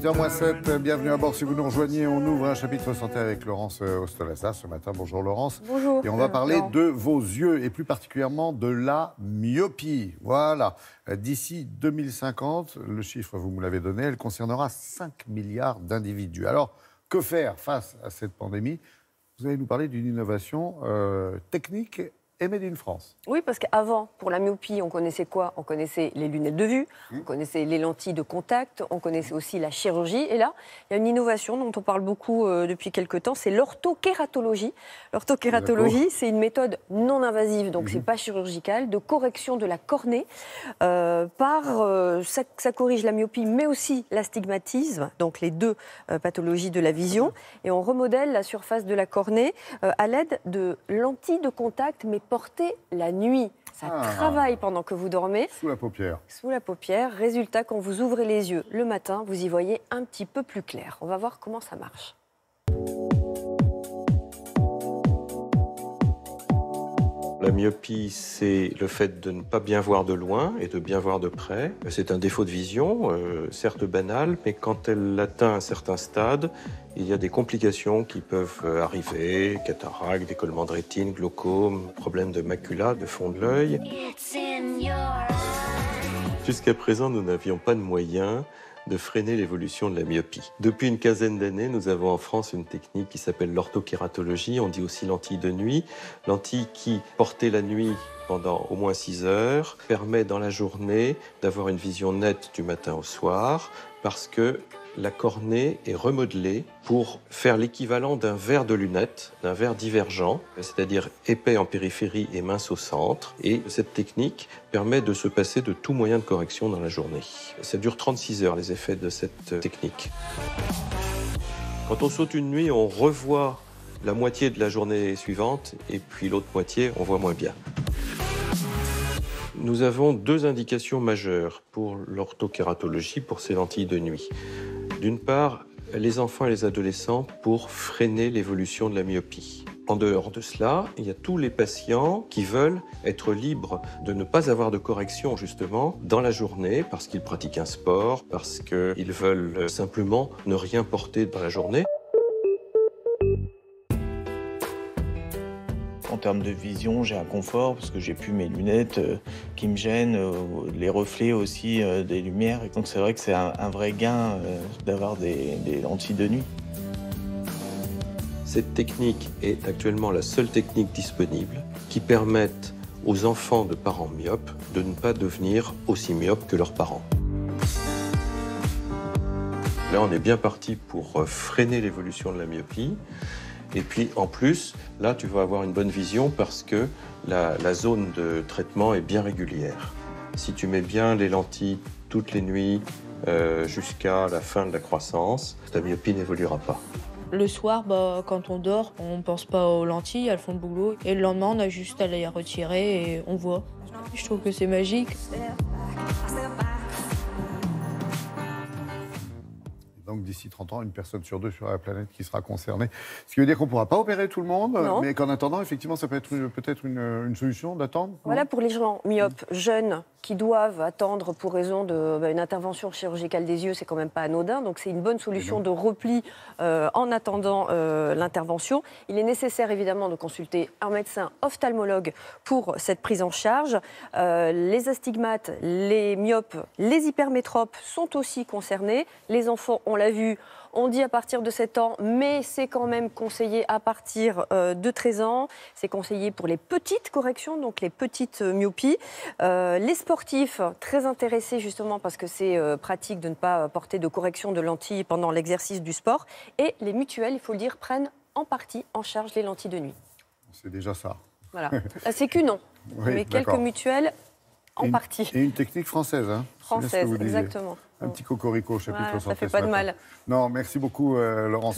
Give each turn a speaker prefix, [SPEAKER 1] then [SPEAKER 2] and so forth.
[SPEAKER 1] 8h-7, bienvenue à bord si vous nous rejoignez. On ouvre un chapitre santé avec Laurence Ostolassa ce matin. Bonjour Laurence.
[SPEAKER 2] Bonjour.
[SPEAKER 1] Et on va parler
[SPEAKER 2] Laurent.
[SPEAKER 1] de vos yeux et plus particulièrement de la myopie. Voilà. D'ici 2050, le chiffre, vous me l'avez donné, elle concernera 5 milliards d'individus. Alors, que faire face à cette pandémie? Vous allez nous parler d'une innovation technique et made in France.
[SPEAKER 2] Oui, parce qu'avant, pour la myopie, on connaissait quoi? On connaissait les lunettes de vue, on connaissait les lentilles de contact, on connaissait aussi la chirurgie. Et là, il y a une innovation dont on parle beaucoup depuis quelques temps, c'est l'orthokératologie. L'orthokératologie, c'est une méthode non invasive, donc c'est pas chirurgical, de correction de la cornée. Ça corrige la myopie, mais aussi l'astigmatisme, donc les deux pathologies de la vision. Et on remodèle la surface de la cornée à l'aide de lentilles de contact, mais portées la nuit. Ça travaille pendant que vous dormez.
[SPEAKER 1] Sous la paupière.
[SPEAKER 2] Sous la paupière. Résultat, quand vous ouvrez les yeux le matin, vous y voyez un petit peu plus clair. On va voir comment ça marche.
[SPEAKER 3] La myopie, c'est le fait de ne pas bien voir de loin et de bien voir de près. C'est un défaut de vision, certes banal, mais quand elle atteint un certain stade, il y a des complications qui peuvent arriver, cataracte, décollement de rétine, glaucome, problème de macula, de fond de l'œil. Jusqu'à présent, nous n'avions pas de moyens de freiner l'évolution de la myopie. Depuis une quinzaine d'années, nous avons en France une technique qui s'appelle l'orthokératologie, on dit aussi lentille de nuit. Lentille qui, portée la nuit pendant au moins 6 heures, permet dans la journée d'avoir une vision nette du matin au soir, parce que la cornée est remodelée pour faire l'équivalent d'un verre de lunettes, d'un verre divergent, c'est-à-dire épais en périphérie et mince au centre. Et cette technique permet de se passer de tout moyen de correction dans la journée. Ça dure 36 heures, les effets de cette technique. Quand on saute une nuit, on revoit la moitié de la journée suivante, et puis l'autre moitié, on voit moins bien. Nous avons 2 indications majeures pour l'orthokératologie, pour ces lentilles de nuit. D'une part, les enfants et les adolescents pour freiner l'évolution de la myopie. En dehors de cela, il y a tous les patients qui veulent être libres de ne pas avoir de correction justement dans la journée parce qu'ils pratiquent un sport, parce qu'ils veulent simplement ne rien porter dans la journée.
[SPEAKER 4] En termes de vision, j'ai un confort parce que j'ai plus mes lunettes qui me gênent, les reflets aussi des lumières. Donc c'est vrai que c'est un vrai gain d'avoir des lentilles de nuit.
[SPEAKER 3] Cette technique est actuellement la seule technique disponible qui permette aux enfants de parents myopes de ne pas devenir aussi myopes que leurs parents. Là, on est bien parti pour freiner l'évolution de la myopie. Et puis, en plus, là, tu vas avoir une bonne vision parce que la zone de traitement est bien régulière. Si tu mets bien les lentilles toutes les nuits jusqu'à la fin de la croissance, ta myopie n'évoluera pas.
[SPEAKER 5] Le soir, quand on dort, on ne pense pas aux lentilles, elles font le boulot. Et le lendemain, on a juste à les retirer et on voit. Je trouve que c'est magique.
[SPEAKER 1] Donc d'ici 30 ans, une personne sur 2 sur la planète qui sera concernée. Ce qui veut dire qu'on ne pourra pas opérer tout le monde, mais qu'en attendant, effectivement, ça peut être peut-être une solution d'attendre.
[SPEAKER 2] Voilà pour les gens myopes, jeunes, qui doivent attendre pour raison d'une intervention chirurgicale des yeux, c'est quand même pas anodin. Donc c'est une bonne solution de repli en attendant l'intervention. Il est nécessaire évidemment de consulter un médecin ophtalmologue pour cette prise en charge. Les astigmates, les myopes, les hypermétropes sont aussi concernés. Les enfants, on l'a vu, on dit à partir de 7 ans, mais c'est quand même conseillé à partir de 13 ans. C'est conseillé pour les petites corrections, donc les petites myopies. Les sportifs, très intéressés justement parce que c'est pratique de ne pas porter de correction de lentilles pendant l'exercice du sport. Et les mutuelles, il faut le dire, prennent en partie en charge les lentilles de nuit.
[SPEAKER 1] C'est déjà ça.
[SPEAKER 2] Voilà. La Sécu, non.
[SPEAKER 1] Oui,
[SPEAKER 2] mais quelques mutuelles, en partie.
[SPEAKER 1] Et une technique française, hein.
[SPEAKER 2] Française, exactement.
[SPEAKER 1] Un petit cocorico, chapitre santé.
[SPEAKER 2] Ça fait pas de mal.
[SPEAKER 1] Non, merci beaucoup, Laurence.